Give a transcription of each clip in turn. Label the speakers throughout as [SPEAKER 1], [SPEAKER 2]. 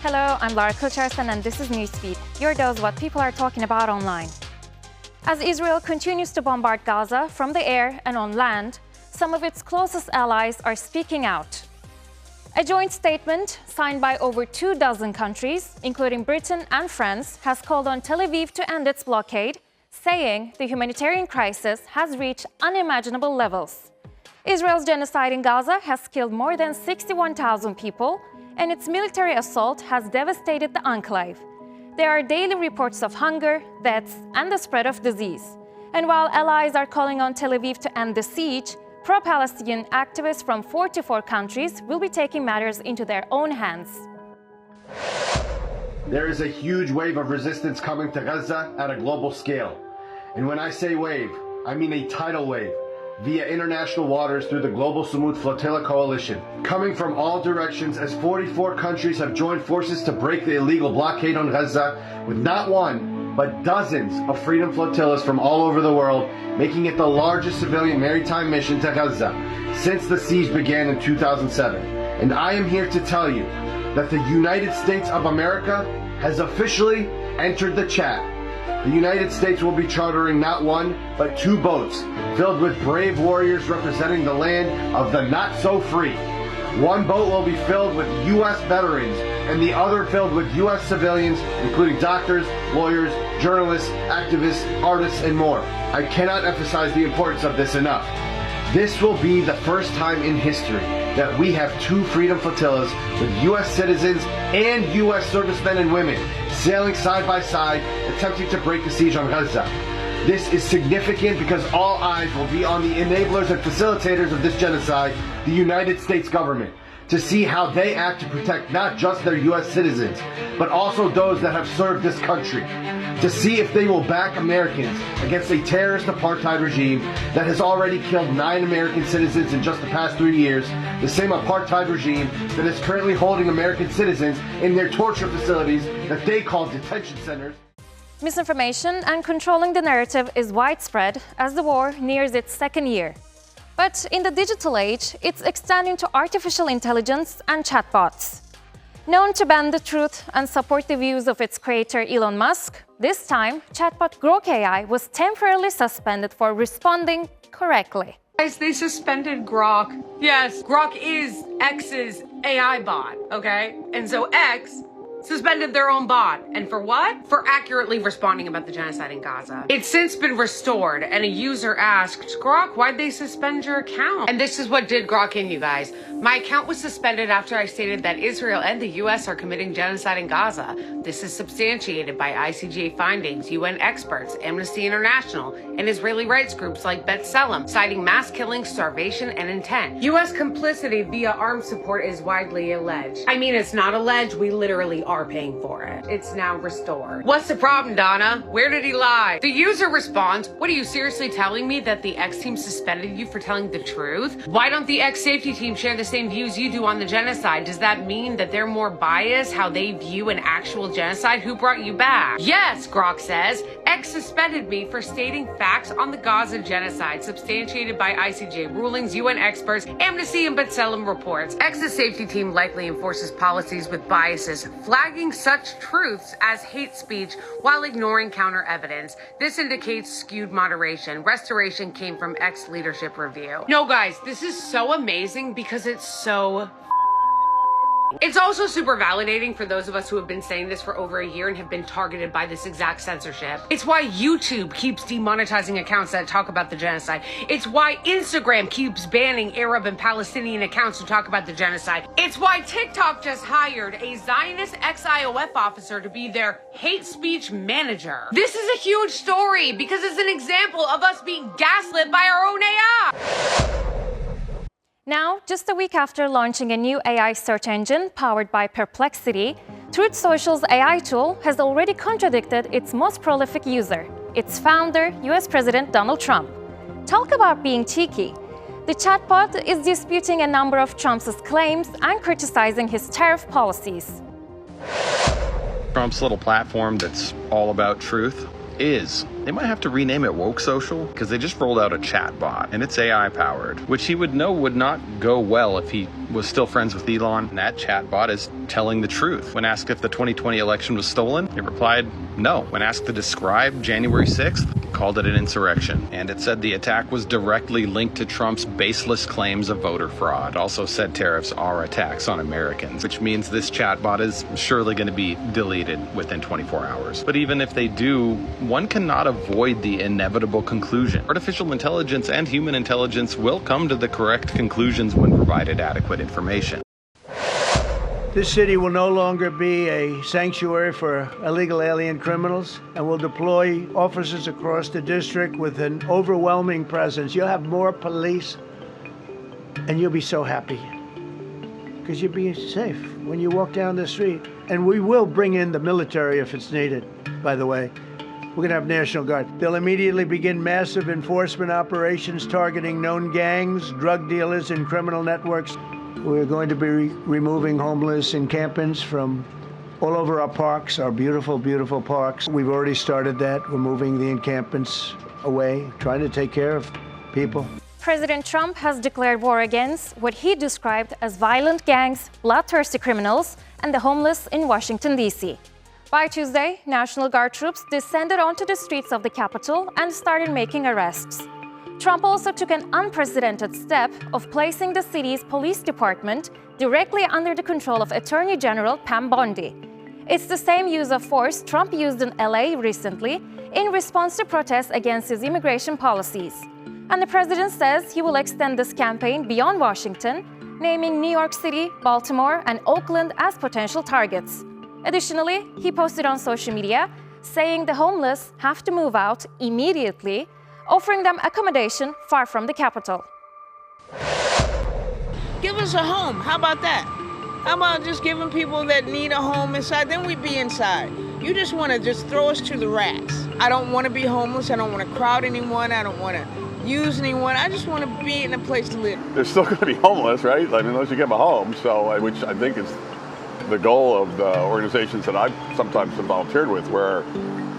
[SPEAKER 1] Hello, I'm Lara Kulcharsan and this is Newsfeed, your dose of what people are talking about online. As Israel continues to bombard Gaza from the air and on land, some of its closest allies are speaking out. A joint statement signed by over 24 countries, including Britain and France, has called on Tel Aviv to end its blockade, saying the humanitarian crisis has reached unimaginable levels. Israel's genocide in Gaza has killed more than 61,000 people, and its military assault has devastated the enclave. There are daily reports of hunger, deaths, and the spread of disease. And while allies are calling on Tel Aviv to end the siege, pro-Palestinian activists from 44 countries will be taking matters into their own hands.
[SPEAKER 2] There is a huge wave of resistance coming to Gaza at a global scale. And when I say wave, I mean a tidal wave via international waters through the Global Sumut Flotilla Coalition, coming from all directions as 44 countries have joined forces to break the illegal blockade on Gaza, with not one, but dozens of freedom flotillas from all over the world, making it the largest civilian maritime mission to Gaza since the siege began in 2007. And I am here to tell you that the United States of America has officially entered the chat. The United States will be chartering not one, but 2 boats filled with brave warriors representing the land of the not-so-free. One boat will be filled with U.S. veterans and the other filled with U.S. civilians, including doctors, lawyers, journalists, activists, artists, and more. I cannot emphasize the importance of this enough. This will be the first time in history that we have 2 freedom flotillas with U.S. citizens and U.S. servicemen and women sailing side by side, attempting to break the siege on Gaza. This is significant because all eyes will be on the enablers and facilitators of this genocide, the United States government, to see how they act to protect not just their U.S. citizens, but also those that have served this country, to see if they will back Americans against a terrorist apartheid regime that has already killed 9 American citizens in just the past 3 years, the same apartheid regime that is currently holding American citizens in their torture facilities that they call detention centers.
[SPEAKER 1] Misinformation and controlling the narrative is widespread as the war nears its 2nd year. But in the digital age, it's extending to artificial intelligence and chatbots. Known to bend the truth and support the views of its creator Elon Musk, this time, chatbot Grok AI was temporarily suspended for responding correctly.
[SPEAKER 3] Guys, they suspended Grok. Yes, Grok is X's AI bot, okay? And so X suspended their own bot. And for what? For accurately responding about the genocide in Gaza. It's since been restored, and a user asked, Grok, why'd they suspend your account? And this is what did Grok in, you guys. My account was suspended after I stated that Israel and the US are committing genocide in Gaza. This is substantiated by ICJ findings, UN experts, Amnesty International, and Israeli rights groups like B'Tselem, citing mass killing, starvation, and intent. US complicity via armed support is widely alleged. I mean, it's not alleged, we literally are paying for it. It's now restored. What's the problem, Donna? Where did he lie? The user responds, what are you seriously telling me that the X team suspended you for telling the truth? Why don't the X safety team share the same views you do on the genocide? Does that mean that they're more biased how they view an actual genocide? Who brought you back? Yes, Grok says, X suspended me for stating facts on the Gaza genocide, substantiated by ICJ rulings, UN experts, Amnesty and B'Tselem reports. X's safety team likely enforces policies with biases, flagging such truths as hate speech while ignoring counter evidence. This indicates skewed moderation. Restoration came from X leadership review. No, guys, this is so amazing because it's so It's also super validating for those of us who have been saying this for over a year and have been targeted by this exact censorship. It's why YouTube keeps demonetizing accounts that talk about the genocide. It's why Instagram keeps banning Arab and Palestinian accounts to talk about the genocide. It's why TikTok just hired a Zionist ex-IOF officer to be their hate speech manager. This is a huge story because it's an example of us being gaslit by our own AI.
[SPEAKER 1] Now, just a week after launching a new AI search engine powered by Perplexity, Truth Social's AI tool has already contradicted its most prolific user, its founder, US President Donald Trump. Talk about being cheeky. The chatbot is disputing a number of Trump's claims and criticizing his tariff policies.
[SPEAKER 4] Trump's little platform that's all about truth is they might have to rename it Woke Social, because they just rolled out a chat bot, and it's AI powered, which he would know would not go well if he was still friends with Elon. And that chat bot is telling the truth. When asked if the 2020 election was stolen, it replied no. When asked to describe January 6th, it called it an insurrection. And it said the attack was directly linked to Trump's baseless claims of voter fraud. It also said tariffs are attacks on Americans, which means this chatbot is surely going to be deleted within 24 hours. But even if they do, one cannot avoid the inevitable conclusion. Artificial intelligence and human intelligence will come to the correct conclusions when provided adequate information.
[SPEAKER 5] This city will no longer be a sanctuary for illegal alien criminals, and will deploy officers across the district with an overwhelming presence. You'll have more police, and you'll be so happy because you'll be safe when you walk down the street. And we will bring in the military if it's needed, by the way. We're going to have National Guard. They'll immediately begin massive enforcement operations targeting known gangs, drug dealers, and criminal networks. We're going to be removing homeless encampments from all over our parks, our beautiful, beautiful parks. We've already started that. We're moving the encampments away, trying to take care of people.
[SPEAKER 1] President Trump has declared war against what he described as violent gangs, bloodthirsty criminals, and the homeless in Washington, D.C. By Tuesday, National Guard troops descended onto the streets of the Capitol and started making arrests. Trump also took an unprecedented step of placing the city's police department directly under the control of Attorney General Pam Bondi. It's the same use of force Trump used in LA recently in response to protests against his immigration policies. And the president says he will extend this campaign beyond Washington, naming New York City, Baltimore, and Oakland as potential targets. Additionally, he posted on social media saying the homeless have to move out immediately, offering them accommodation far from the Capitol.
[SPEAKER 6] Give us a home. How about that? How about just giving people that need a home inside? Then we'd be inside. You just want to just throw us to the rats. I don't want to be homeless. I don't want to crowd anyone. I don't want to use anyone. I just want to be in a place to live.
[SPEAKER 7] They're still going to be homeless, right? I mean, unless you give them a home. So, which I think is the goal of the organizations that I've sometimes been volunteered with, where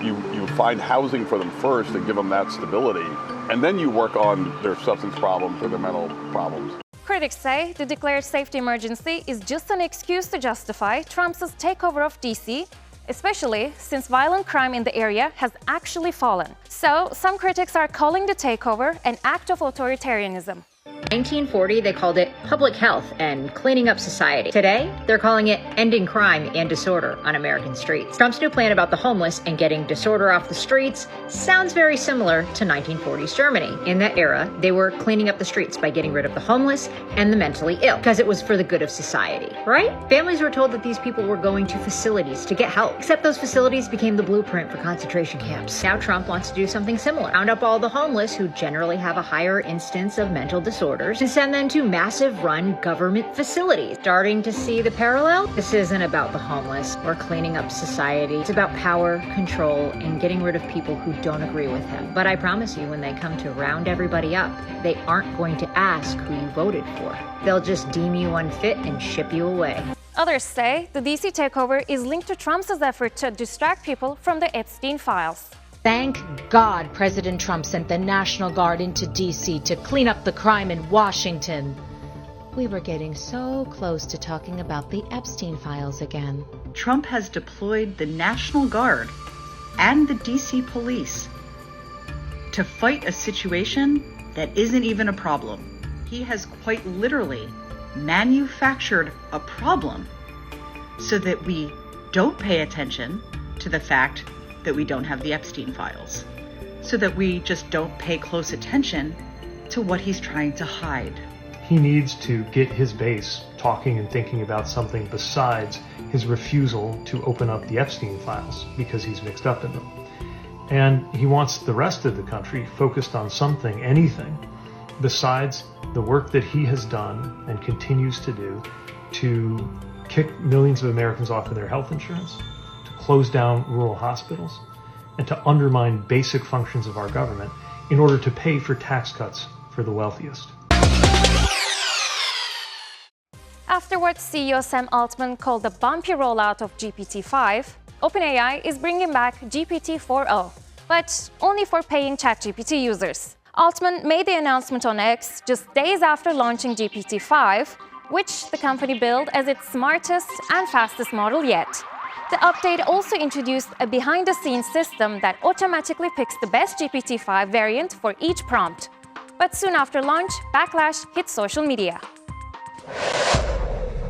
[SPEAKER 7] you find housing for them first and give them that stability, and then you work on their substance problems or their mental problems.
[SPEAKER 1] Critics say the declared safety emergency is just an excuse to justify Trump's takeover of D.C., especially since violent crime in the area has actually fallen. So, some critics are calling the takeover an act of authoritarianism.
[SPEAKER 8] 1940, they called it public health and cleaning up society. Today, they're calling it ending crime and disorder on American streets. Trump's new plan about the homeless and getting disorder off the streets sounds very similar to 1940s Germany. In that era, they were cleaning up the streets by getting rid of the homeless and the mentally ill, because it was for the good of society, right? Families were told that these people were going to facilities to get help, except those facilities became the blueprint for concentration camps. Now Trump wants to do something similar. Round up all the homeless who generally have a higher instance of mental disorders and send them to massive run government facilities. Starting to see the parallel? This isn't about the homeless or cleaning up society. It's about power, control, and getting rid of people who don't agree with him. But I promise you, when they come to round everybody up, they aren't going to ask who you voted for. They'll just deem you unfit and ship you away.
[SPEAKER 1] Others say the DC takeover is linked to Trump's effort to distract people from the Epstein files.
[SPEAKER 9] Thank God President Trump sent the National Guard into D.C. to clean up the crime in Washington. We were getting so close to talking about the Epstein files again.
[SPEAKER 10] Trump has deployed the National Guard and the D.C. police to fight a situation that isn't even a problem. He has quite literally manufactured a problem so that we don't pay attention to the fact that we don't have the Epstein files, so that we just don't pay close attention to what he's trying to hide.
[SPEAKER 11] He needs to get his base talking and thinking about something besides his refusal to open up the Epstein files because he's mixed up in them. And he wants the rest of the country focused on something, anything, besides the work that he has done and continues to do to kick millions of Americans off of their health insurance, close down rural hospitals, and to undermine basic functions of our government in order to pay for tax cuts for the wealthiest.
[SPEAKER 1] After what CEO Sam Altman called the bumpy rollout of GPT-5, OpenAI is bringing back GPT-4o. but only for paying ChatGPT users. Altman made the announcement on X just days after launching GPT-5, which the company billed as its smartest and fastest model yet. The update also introduced a behind-the-scenes system that automatically picks the best GPT-5 variant for each prompt. But soon after launch, backlash hit social media.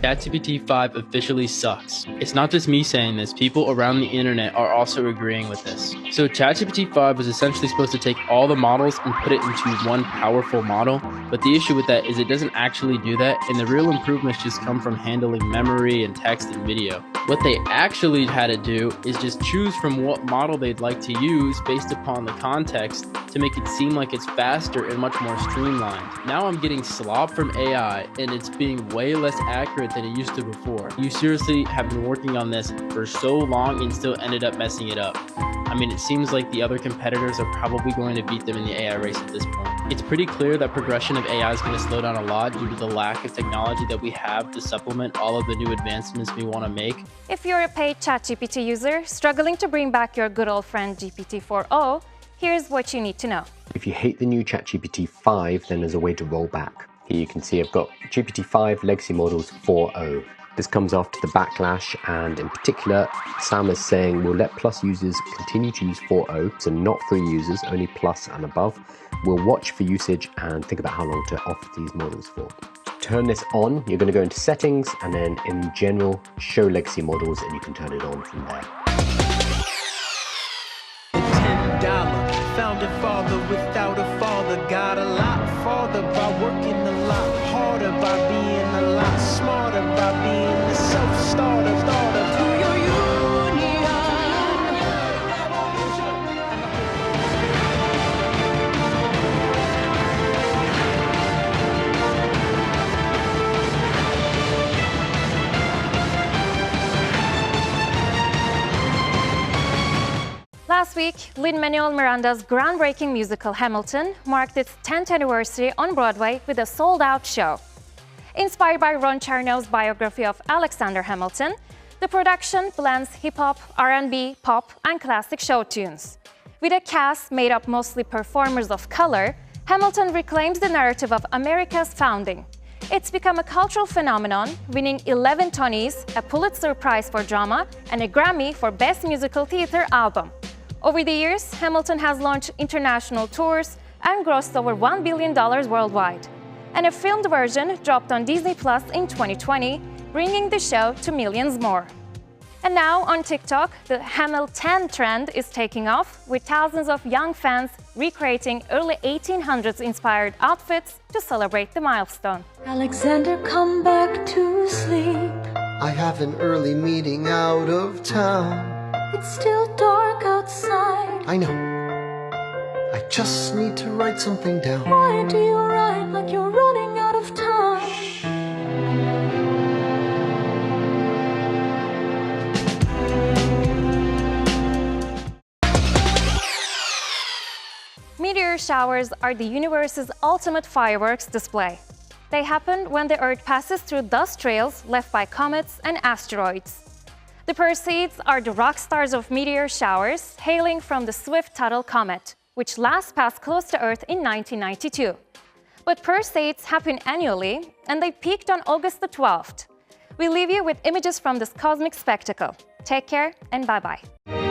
[SPEAKER 12] ChatGPT-5 officially sucks. It's not just me saying this, people around the internet are also agreeing with this. So ChatGPT-5 was essentially supposed to take all the models and put it into one powerful model, but the issue with that is it doesn't actually do that, and the real improvements just come from handling memory and text and video. What they actually had to do is just choose from what model they'd like to use based upon the context to make it seem like it's faster and much more streamlined. Now I'm getting slop from AI, and it's being way less accurate than it used to before. You seriously have been working on this for so long and still ended up messing it up. I mean, it seems like the other competitors are probably going to beat them in the AI race at this point. It's pretty clear that progression of AI is going to slow down a lot due to the lack of technology that we have to supplement all of the new advancements we want to make.
[SPEAKER 1] If you're a paid ChatGPT user struggling to bring back your good old friend GPT-4o, here's what you need to know.
[SPEAKER 13] If you hate the new ChatGPT 5, then there's a way to roll back. Here you can see I've got GPT-5 legacy models 4.0. This comes after the backlash, and in particular, Sam is saying we'll let Plus users continue to use 4.0, so not free users, only Plus and above. We'll watch for usage and think about how long to offer these models for. To turn this on, you're going to go into settings and then in general, show legacy models, and you can turn it on from there.
[SPEAKER 14] Found a father without a father, got a lot farther by working a lot harder, by being a lot smarter, by being a self-starter, daughter to your union.
[SPEAKER 1] Last week, Lin-Manuel Miranda's groundbreaking musical Hamilton marked its 10th anniversary on Broadway with a sold-out show. Inspired by Ron Chernow's biography of Alexander Hamilton, the production blends hip-hop, R&B, pop, and classic show tunes. With a cast made up mostly performers of color, Hamilton reclaims the narrative of America's founding. It's become a cultural phenomenon, winning 11 Tonys, a Pulitzer Prize for Drama, and a Grammy for Best Musical Theater Album. Over the years, Hamilton has launched international tours and grossed over $1 billion worldwide. And a filmed version dropped on Disney Plus in 2020, bringing the show to millions more. And now on TikTok, the Hamilton trend is taking off, with thousands of young fans recreating early 1800s inspired outfits to celebrate the milestone.
[SPEAKER 15] Alexander, come back to sleep.
[SPEAKER 14] I have an early meeting out of town.
[SPEAKER 15] It's still dark outside.
[SPEAKER 14] I know. I just need to write something down.
[SPEAKER 15] Why do you write like you're running out of time?
[SPEAKER 1] Meteor showers are the universe's ultimate fireworks display. They happen when the Earth passes through dust trails left by comets and asteroids. The Perseids are the rock stars of meteor showers, hailing from the Swift-Tuttle comet, which last passed close to Earth in 1992. But Perseids happen annually, and they peaked on August the 12th. We leave you with images from this cosmic spectacle. Take care and bye-bye.